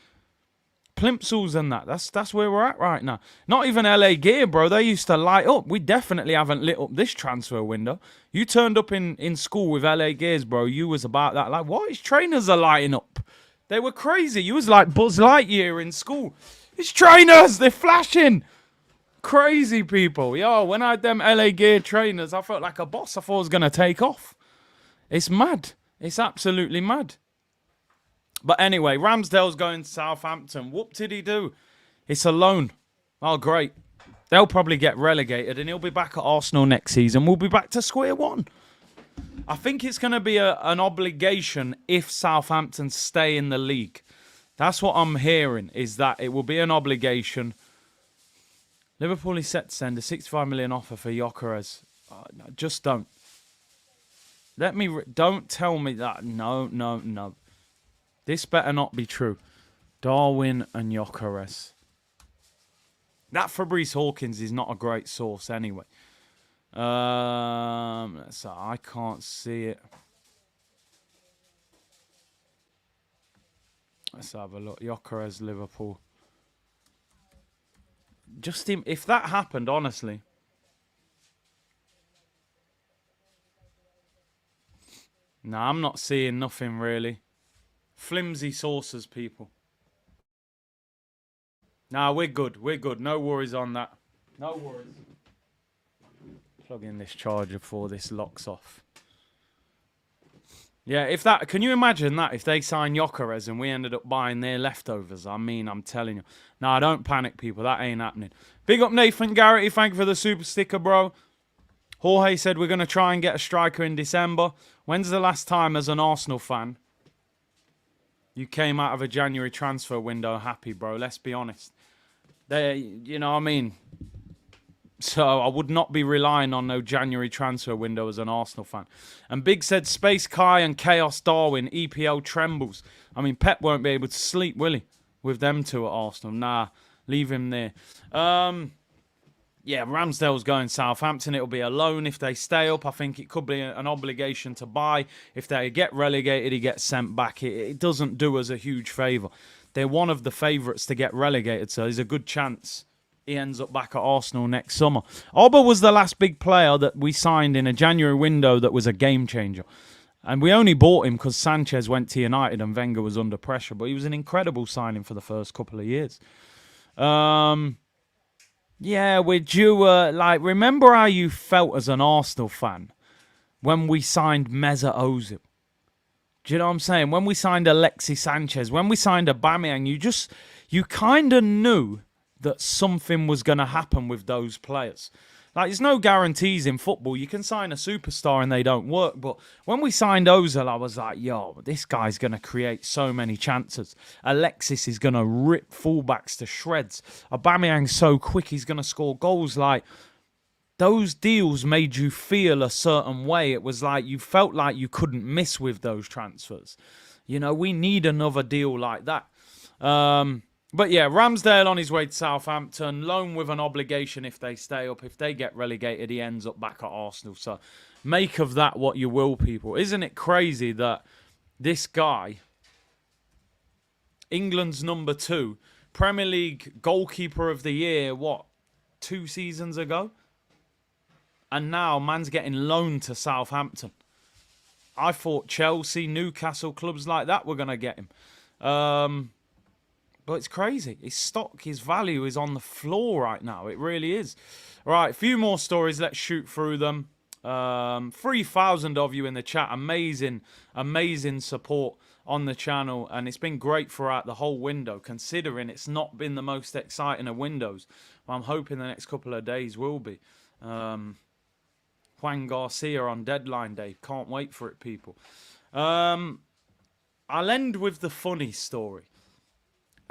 and that. That's where we're at right now. Not even LA Gear, bro. They used to light up. We definitely haven't lit up this transfer window. You turned up in school with LA Gears, bro. You was about that. Like, what? His trainers are lighting up. They were crazy. You was like Buzz Lightyear in school. His trainers, they're flashing. Crazy people. Yo, when I had them LA Gear trainers, I felt like a boss. I thought I was going to take off. It's mad. It's absolutely mad. But anyway, Ramsdale's going to Southampton. What did he do? It's a loan. Oh, great. They'll probably get relegated and he'll be back at Arsenal next season. We'll be back to square one. I think it's going to be an obligation if Southampton stay in the league. That's what I'm hearing, is that it will be an obligation. Liverpool is set to send a 65 million offer for Gyökeres. No, just don't. Don't tell me that. No. This better not be true. Darwin and Gyökeres. That Fabrice Hawkins is not a great source anyway. So I can't see it. Let's have a look. Gyökeres, Liverpool. Just him. If that happened, honestly. Nah, I'm not seeing nothing really. Flimsy sources, people. Nah, we're good. We're good. No worries on that. No worries. Plug in this charger before this locks off. Yeah, can you imagine that if they sign Gyökeres and we ended up buying their leftovers? I mean, I'm telling you. Nah, don't panic, people. That ain't happening. Big up Nathan Garrity. Thank you for the super sticker, bro. Jorge said we're going to try and get a striker in December. When's the last time as an Arsenal fan you came out of a January transfer window happy, bro? Let's be honest. You know what I mean? So I would not be relying on no January transfer window as an Arsenal fan. And Big said Space Kai and Chaos Darwin, EPL trembles. I mean, Pep won't be able to sleep, will he? With them two at Arsenal. Nah, leave him there. Yeah, Ramsdale's going Southampton. It'll be a loan if they stay up. I think it could be an obligation to buy. If they get relegated, he gets sent back. It doesn't do us a huge favour. They're one of the favourites to get relegated, so there's a good chance he ends up back at Arsenal next summer. Oba was the last big player that we signed in a January window that was a game changer. And we only bought him because Sanchez went to United and Wenger was under pressure. But he was an incredible signing for the first couple of years. Yeah, we're due. Remember how you felt as an Arsenal fan when we signed Mesut Ozil? Do you know what I'm saying? When we signed Alexis Sanchez, when we signed Aubameyang, you kind of knew that something was going to happen with those players. Like, there's no guarantees in football. You can sign a superstar and they don't work. But when we signed Ozil, I was like, yo, this guy's going to create so many chances. Alexis is going to rip fullbacks to shreds. Aubameyang's so quick, he's going to score goals. Like, those deals made you feel a certain way. It was like you felt like you couldn't miss with those transfers. You know, we need another deal like that. But yeah, Ramsdale on his way to Southampton, loan with an obligation if they stay up. If they get relegated, he ends up back at Arsenal. So make of that what you will, people. Isn't it crazy that this guy, England's number 2, Premier League goalkeeper of the year, 2 seasons ago? And now man's getting loaned to Southampton. I thought Chelsea, Newcastle, clubs like that were going to get him. But it's crazy. His stock, his value is on the floor right now. It really is. All right, a few more stories. Let's shoot through them. 3,000 of you in the chat. Amazing, amazing support on the channel. And it's been great throughout the whole window, considering it's not been the most exciting of windows. I'm hoping the next couple of days will be. Juan Garcia on deadline day. Can't wait for it, people. I'll end with the funny story.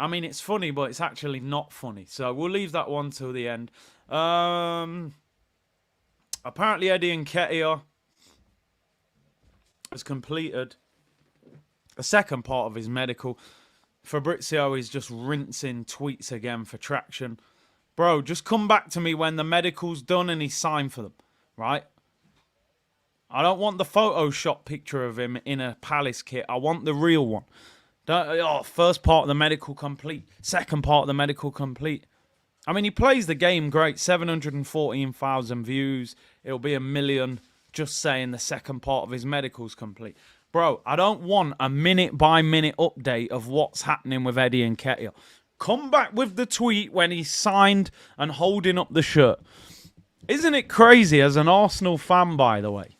I mean, it's funny, but it's actually not funny. So we'll leave that one till the end. Apparently, Eddie Nketiah has completed the second part of his medical. Fabrizio is just rinsing tweets again for traction. Bro, just come back to me when the medical's done and he's signed for them, right? I don't want the Photoshop picture of him in a Palace kit. I want the real one. First part of the medical complete. Second part of the medical complete. I mean, he plays the game great. 714,000 views. It'll be 1 million just saying the second part of his medical's complete. Bro, I don't want a minute-by-minute update of what's happening with Eddie Nketiah. Come back with the tweet when he's signed and holding up the shirt. Isn't it crazy as an Arsenal fan, by the way?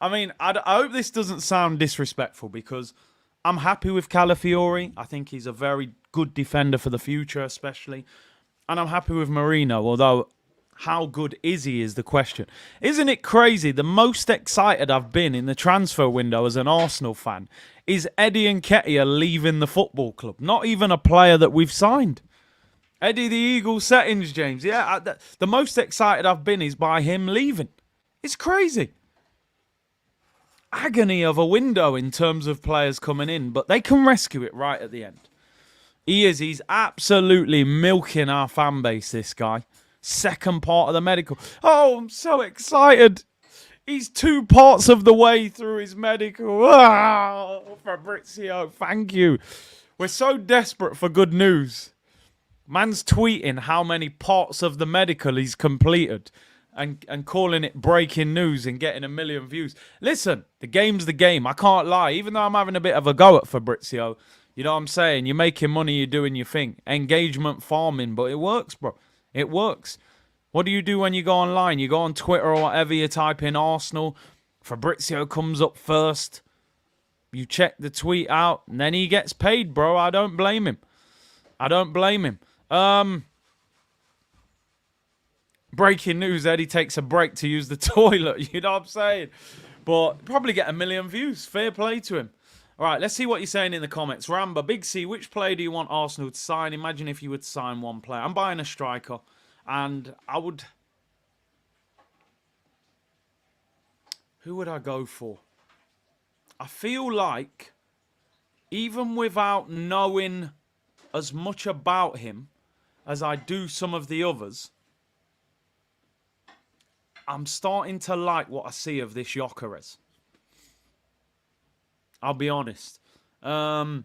I mean, I hope this doesn't sound disrespectful because I'm happy with Calafiori. I think he's a very good defender for the future, especially. And I'm happy with Merino, although how good is he is the question. Isn't it crazy? The most excited I've been in the transfer window as an Arsenal fan is Eddie Nketiah leaving the football club. Not even a player that we've signed. Eddie the Eagle settings, James. Yeah, the most excited I've been is by him leaving. It's crazy. Agony of a window in terms of players coming in, but they can rescue it right at the end. He's absolutely milking our fan base, this guy. Second part of the medical. Oh, I'm so excited. He's 2 parts of the way through his medical. Oh, Fabrizio, thank you. We're so desperate for good news. Man's tweeting how many parts of the medical he's completed. And calling it breaking news and getting 1 million views. Listen, the game's the game. I can't lie. Even though I'm having a bit of a go at Fabrizio, you know what I'm saying? You're making money, you're doing your thing. Engagement farming, but it works, bro. It works. What do you do when you go online? You go on Twitter or whatever, you type in Arsenal. Fabrizio comes up first. You check the tweet out, and then he gets paid, bro. I don't blame him. I don't blame him. Breaking news, Eddie takes a break to use the toilet. You know what I'm saying? But probably get 1 million views. Fair play to him. All right, let's see what you're saying in the comments. Ramba, Big C, which player do you want Arsenal to sign? Imagine if you would sign one player. I'm buying a striker. And I would... Who would I go for? I feel like, even without knowing as much about him as I do some of the others... I'm starting to like what I see of this Gyökeres. I'll be honest. You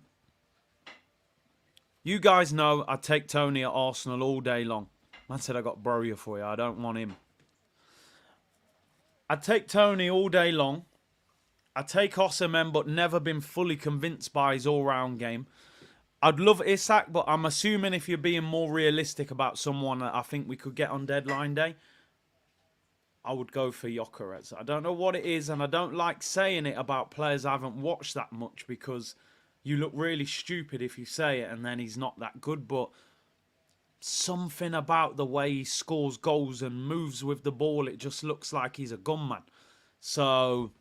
guys know I'd take Toney at Arsenal all day long. Man said I got Broya for you. I don't want him. I'd take Toney all day long. I'd take Osimhen, but never been fully convinced by his all-round game. I'd love Isak, but I'm assuming if you're being more realistic about someone that I think we could get on deadline day, I would go for Gyökeres. I don't know what it is, and I don't like saying it about players I haven't watched that much because you look really stupid if you say it and then he's not that good. But something about the way he scores goals and moves with the ball. It just looks like he's a gunman. So,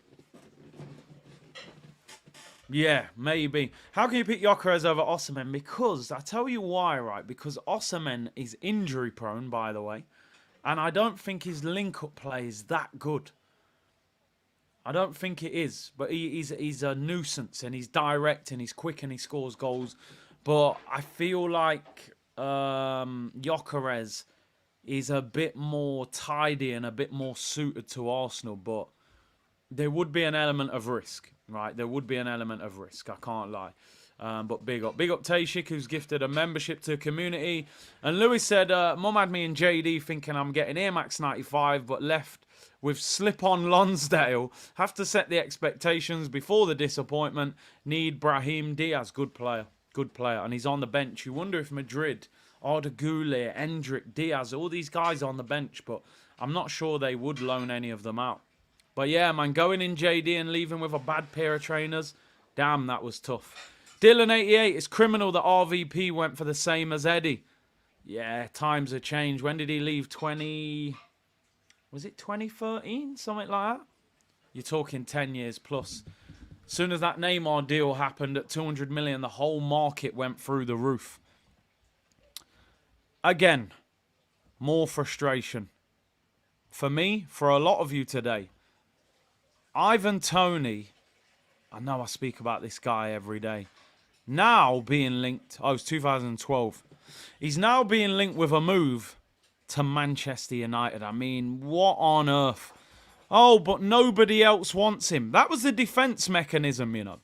yeah, maybe. How can you pick Gyökeres over Osimhen? Because, I tell you why, right? Because Osimhen is injury prone, by the way. And I don't think his link-up play is that good. I don't think it is. But he's a nuisance. And he's direct and he's quick and he scores goals. But I feel like Gyökeres is a bit more tidy and a bit more suited to Arsenal. But there would be an element of risk, right? There would be an element of risk. I can't lie. But big up. Big up Tashik, who's gifted a membership to the community. And Lewis said, Mum had me and JD thinking I'm getting Air Max 95, but left with slip-on Lonsdale. Have to set the expectations before the disappointment. Need Brahim Diaz. Good player. Good player. And he's on the bench. You wonder if Madrid, Arda Güler, Endrick, Diaz, all these guys are on the bench, but I'm not sure they would loan any of them out. But yeah, man, going in JD and leaving with a bad pair of trainers, damn, that was tough. Dylan88, it's criminal that RVP went for the same as Eddie. Yeah, times have changed. When did he leave? Was it 2013? Something like that? You're talking 10 years plus. As soon as that Neymar deal happened at 200 million, the whole market went through the roof. Again, more frustration. For me, for a lot of you today, Ivan Toney, I know I speak about this guy every day, now being linked, it's 2012. He's now being linked with a move to Manchester United. I mean, what on earth? Oh, but nobody else wants him. That was the defence mechanism, you know.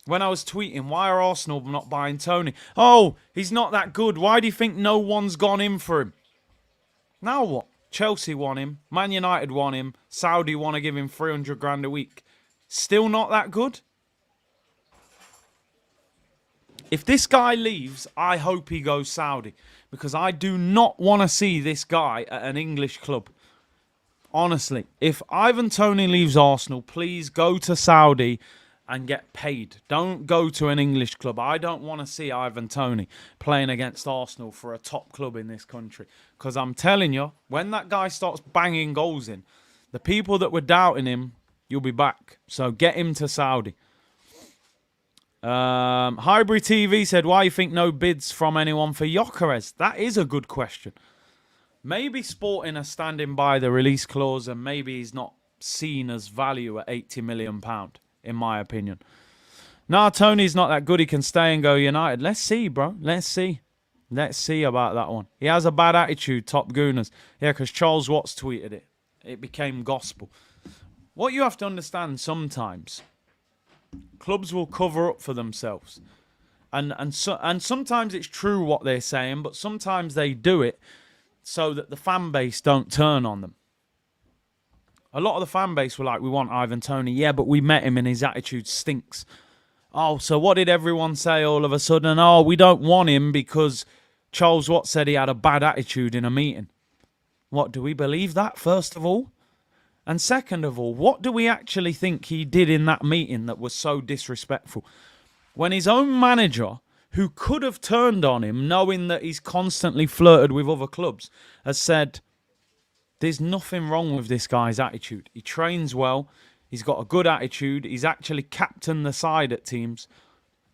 When I was tweeting, why are Arsenal not buying Toney? Oh, he's not that good. Why do you think no one's gone in for him? Now what? Chelsea want him. Man United want him. Saudi want to give him 300 grand a week. Still not that good? If this guy leaves, I hope he goes Saudi. Because I do not want to see this guy at an English club. Honestly, if Ivan Toney leaves Arsenal, please go to Saudi and get paid. Don't go to an English club. I don't want to see Ivan Toney playing against Arsenal for a top club in this country. Because I'm telling you, when that guy starts banging goals in, the people that were doubting him, you'll be back. So get him to Saudi. Hybrid TV said, why you think no bids from anyone for Gyökeres? That is a good question. Maybe Sporting are standing by the release clause and maybe he's not seen as value at £80 million, in my opinion. Nah, Tony's not that good. He can stay and go United. Let's see, bro. Let's see. Let's see about that one. He has a bad attitude, top gooners. Yeah, because Charles Watts tweeted it. It became gospel. What you have to understand sometimes, clubs will cover up for themselves. And sometimes it's true what they're saying, but sometimes they do it so that the fan base don't turn on them. A lot of the fan base were like, we want Ivan Toney. Yeah, but we met him and his attitude stinks. Oh, so what did everyone say all of a sudden? Oh, we don't want him because Charles Watts said he had a bad attitude in a meeting. What, do we believe that, first of all? And second of all, what do we actually think he did in that meeting that was so disrespectful? When his own manager, who could have turned on him, knowing that he's constantly flirted with other clubs, has said, there's nothing wrong with this guy's attitude. He trains well. He's got a good attitude. He's actually captained the side at teams.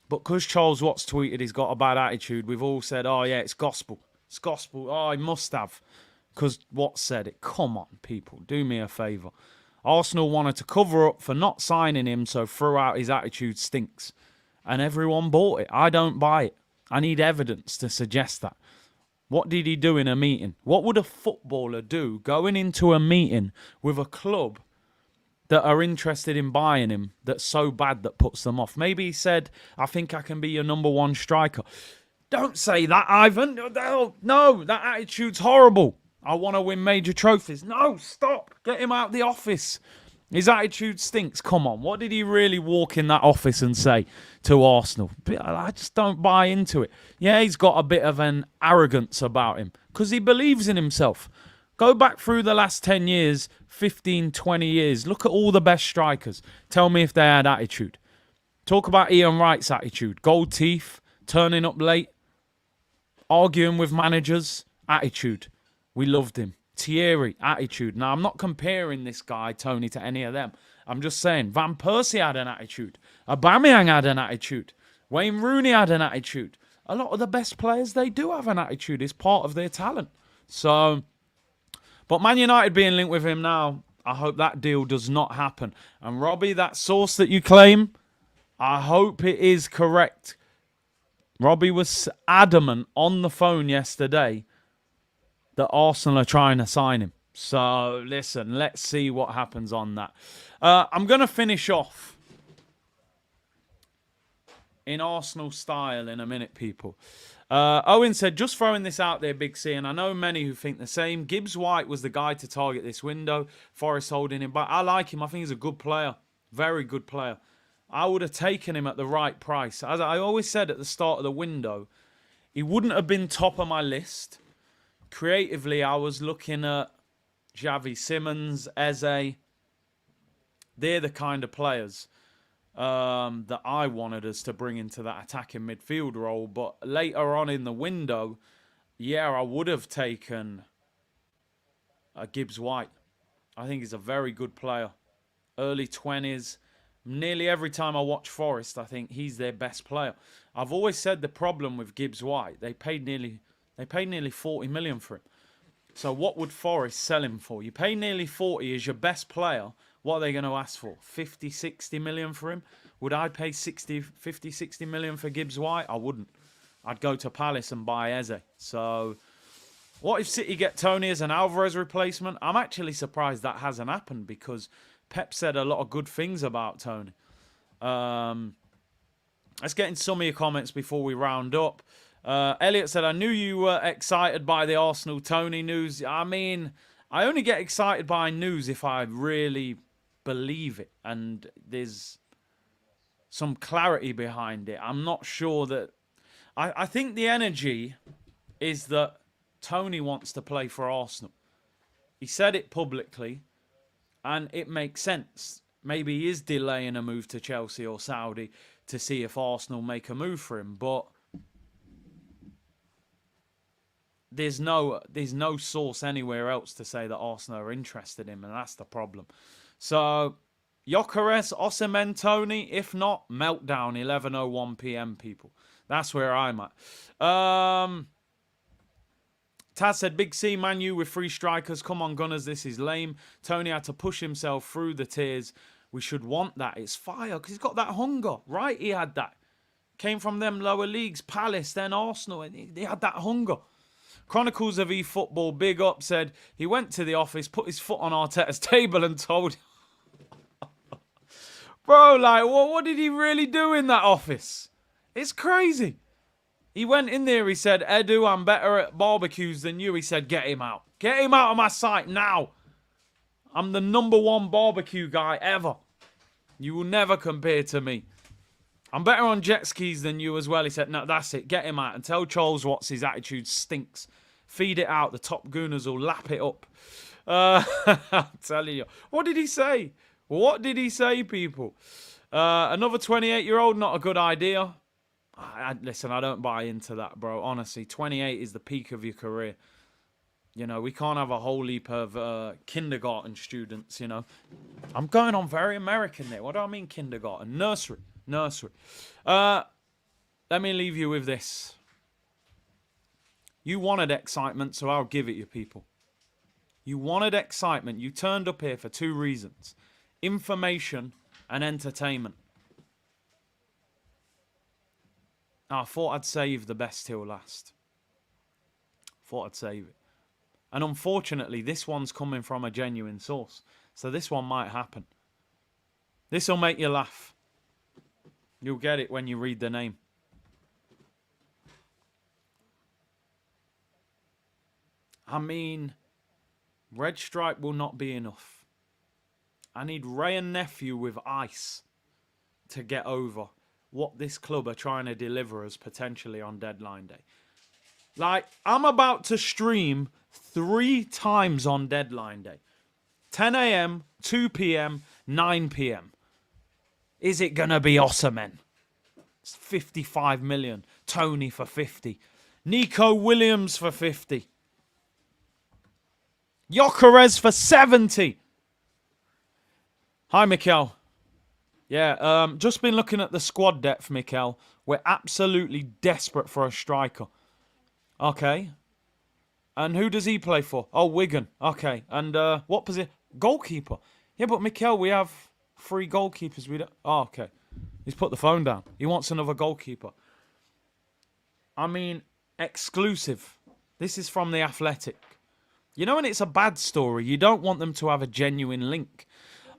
But because Charles Watts tweeted he's got a bad attitude, we've all said, oh, yeah, it's gospel. It's gospel. Oh, he must have. Because Watts said it. Come on, people. Do me a favour. Arsenal wanted to cover up for not signing him, so throughout his attitude stinks. And everyone bought it. I don't buy it. I need evidence to suggest that. What did he do in a meeting? What would a footballer do going into a meeting with a club that are interested in buying him that's so bad that puts them off? Maybe he said, I think I can be your number one striker. Don't say that, Ivan. No, that attitude's horrible. I want to win major trophies. No, stop. Get him out of the office. His attitude stinks. Come on. What did he really walk in that office and say to Arsenal? I just don't buy into it. Yeah, he's got a bit of an arrogance about him because he believes in himself. Go back through the last 10 years, 15, 20 years. Look at all the best strikers. Tell me if they had attitude. Talk about Ian Wright's attitude. Gold teeth, turning up late. arguing with managers, attitude. We loved him. Thierry, attitude. Now, I'm not comparing this guy, Toney, to any of them. I'm just saying, Van Persie had an attitude. Aubameyang had an attitude. Wayne Rooney had an attitude. A lot of the best players, they do have an attitude. It's part of their talent. So, but Man United being linked with him now, I hope that deal does not happen. And Robbie, that source that you claim, I hope it is correct. Robbie was adamant on the phone yesterday that Arsenal are trying to sign him. So, listen, let's see what happens on that. I'm going to finish off in Arsenal style in a minute, people. Owen said, just throwing this out there, Big C, and I know many who think the same. Gibbs White was the guy to target this window. Forest holding him back. I like him. I think he's a good player. Very good player. I would have taken him at the right price. As I always said at the start of the window, he wouldn't have been top of my list. Creatively, I was looking at Xavi Simons, Eze. They're the kind of players that I wanted us to bring into that attacking midfield role. But later on in the window, yeah, I would have taken Gibbs White. I think he's a very good player. Early 20s. Nearly every time I watch Forest, I think he's their best player. I've always said the problem with Gibbs White, they paid nearly 40 million for him. So what would Forest sell him for? You pay nearly 40 as your best player. What are they going to ask for? 50, 60 million for him? Would I pay 50, 60 million for Gibbs White? I wouldn't. I'd go to Palace and buy Eze. So what if City get Toney as an Alvarez replacement? I'm actually surprised that hasn't happened because Pep said a lot of good things about Toney. Let's get in some of your comments before we round up. Elliot said, I knew you were excited by the Arsenal Toney news. I mean, I only get excited by news if I really believe it and there's some clarity behind it. I'm not sure that... I think the energy is that Toney wants to play for Arsenal. He said it publicly. And it makes sense. Maybe he is delaying a move to Chelsea or Saudi to see if Arsenal make a move for him. But there's no source anywhere else to say that Arsenal are interested in him. And that's the problem. So, Gyökeres, Osimhen, Toney. If not, meltdown, 11:01 p.m, people. That's where I'm at. Taz said, Big C, Man U with 3 strikers. Come on, Gunners, this is lame. Toney had to push himself through the tears. We should want that. It's fire because he's got that hunger, right? He had that. Came from them lower leagues, Palace, then Arsenal. And he had that hunger. Chronicles of eFootball, big up, said he went to the office, put his foot on Arteta's table and told bro, like, what did he really do in that office? It's crazy. He went in there, he said, Edu, I'm better at barbecues than you. He said, get him out. Get him out of my sight now. I'm the #1 barbecue guy ever. You will never compare to me. I'm better on jet skis than you as well. He said, no, that's it. Get him out and tell Charles Watts his attitude stinks. Feed it out. The top gooners will lap it up. I'm telling you. What did he say? What did he say, people? Another 28-year-old, not a good idea. Listen, I don't buy into that, bro. Honestly, 28 is the peak of your career. You know, we can't have a whole heap of kindergarten students, you know. I'm going on very American there. What do I mean kindergarten? Nursery. Let me leave you with this. You wanted excitement, so I'll give it you, people. You wanted excitement. You turned up here for 2 reasons. Information and entertainment. I thought I'd save the best till last. Thought I'd save it. And unfortunately, this one's coming from a genuine source. So this one might happen. This will make you laugh. You'll get it when you read the name. I mean, red stripe will not be enough. I need Ray and Nephew with ice to get over what this club are trying to deliver us potentially on deadline day. Like, I'm about to stream 3 times on deadline day. 10 a.m., 2 p.m., 9 p.m. Is it going to be Osimhen? It's 55 million. Toney for 50. Nico Williams for 50. Gyökeres for 70. Hi, Mikel. Yeah, just been looking at the squad depth, Mikel. We're absolutely desperate for a striker. Okay. And who does he play for? Oh, Wigan. Okay. And what position? Goalkeeper. Yeah, but Mikel, we have 3 goalkeepers. We don't. Oh, okay. He's put the phone down. He wants another goalkeeper. I mean, exclusive. This is from The Athletic. You know when it's a bad story, you don't want them to have a genuine link.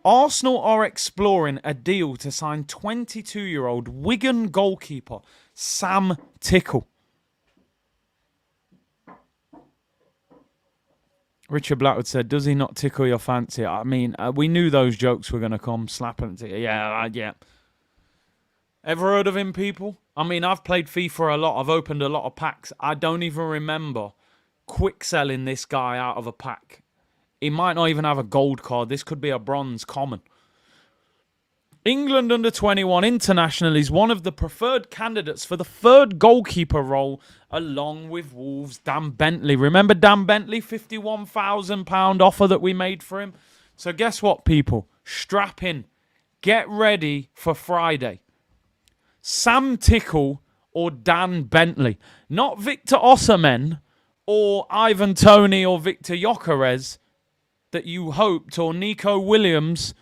Arsenal are exploring a deal to sign 22-year-old Wigan goalkeeper Sam Tickle. Richard Blackwood said, does he not tickle your fancy? I mean, we knew those jokes were going to come. Slapping it. Yeah. Ever heard of him, people? I mean, I've played FIFA a lot. I've opened a lot of packs. I don't even remember quick selling this guy out of a pack. He might not even have a gold card. This could be a bronze common. England under-21 international is one of the preferred candidates for the 3rd goalkeeper role, along with Wolves' Dan Bentley. Remember Dan Bentley, £51,000 offer that we made for him? So guess what, people? Strap in. Get ready for Friday. Sam Tickle or Dan Bentley. Not Victor Osimhen or Ivan Toney or Victor Gyökeres that you hoped, or Nico Williams.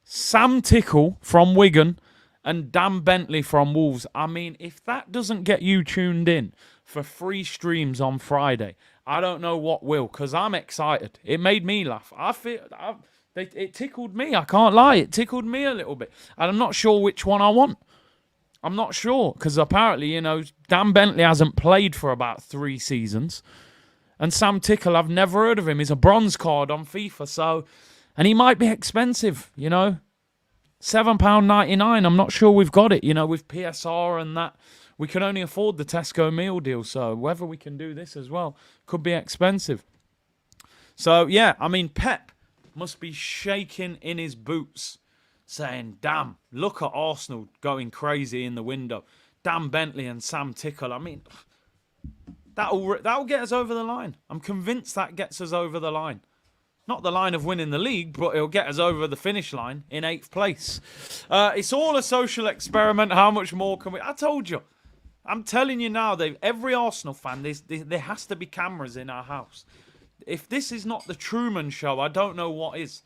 Sam Tickle from Wigan and Dan Bentley from Wolves. I mean, if that doesn't get you tuned in for 3 streams on Friday, I don't know what will, because I'm excited. It made me laugh. It tickled me. I can't lie. It tickled me a little bit. And I'm not sure which one I want. I'm not sure, because apparently, you know, Dan Bentley hasn't played for about 3 seasons. And Sam Tickle, I've never heard of him. He's a bronze card on FIFA, so... And he might be expensive, you know. £7.99. I'm not sure we've got it, you know, with PSR and that. We can only afford the Tesco meal deal, so whether we can do this as well could be expensive. So, yeah, I mean, Pep must be shaking in his boots, saying, damn, look at Arsenal going crazy in the window. Dan Bentley and Sam Tickle. I mean, that'll get us over the line. I'm convinced that gets us over the line. Not the line of winning the league, but it'll get us over the finish line in 8th place. It's all a social experiment. How much more can we... I told you. I'm telling you now, Dave, every Arsenal fan, there has to be cameras in our house. If this is not the Truman Show, I don't know what is.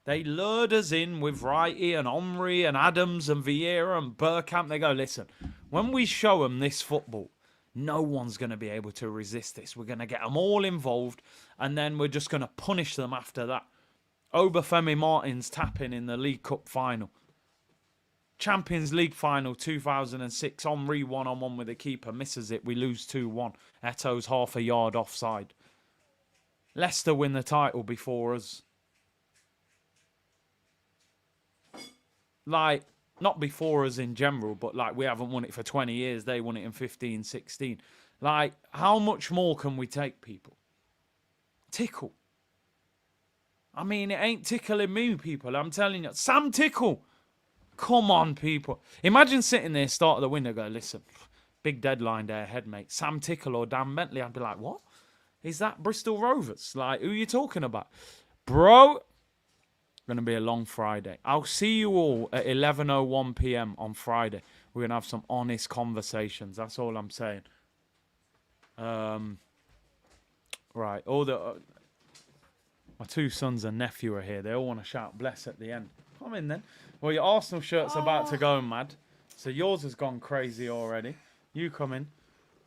They lured us in with Wrighty and Omri and Adams and Vieira and Bergkamp. They go, listen, when we show them this football, no one's going to be able to resist this. We're going to get them all involved, and then we're just going to punish them after that. Obafemi Martins tapping in the League Cup final. Champions League final 2006. Omri 1-on-1 with the keeper. Misses it. We lose 2-1. Eto's half a yard offside. Leicester win the title before us. Like... Not before us in general, but like we haven't won it for 20 years. They won it in 15, 16. Like, how much more can we take, people? Tickle. I mean, it ain't tickling me, people. I'm telling you. Sam Tickle. Come on, people. Imagine sitting there, start of the window, go, listen, big deadline day ahead, mate. Sam Tickle or Dan Bentley. I'd be like, what? Is that Bristol Rovers? Like, who are you talking about? Bro... Going to be a long Friday. I'll see you all at 11:01 p.m. on Friday. We're going to have some honest conversations. That's all I'm saying. Right. All the my 2 sons and nephew are here. They all want to shout bless at the end. Come in then. Well, your Arsenal shirt's about to go mad. So yours has gone crazy already. You come in.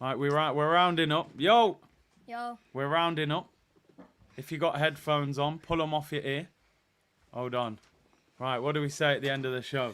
Right, we're rounding up. Yo. We're rounding up. If you got headphones on, pull them off your ear. Hold on. Right, what do we say at the end of the show?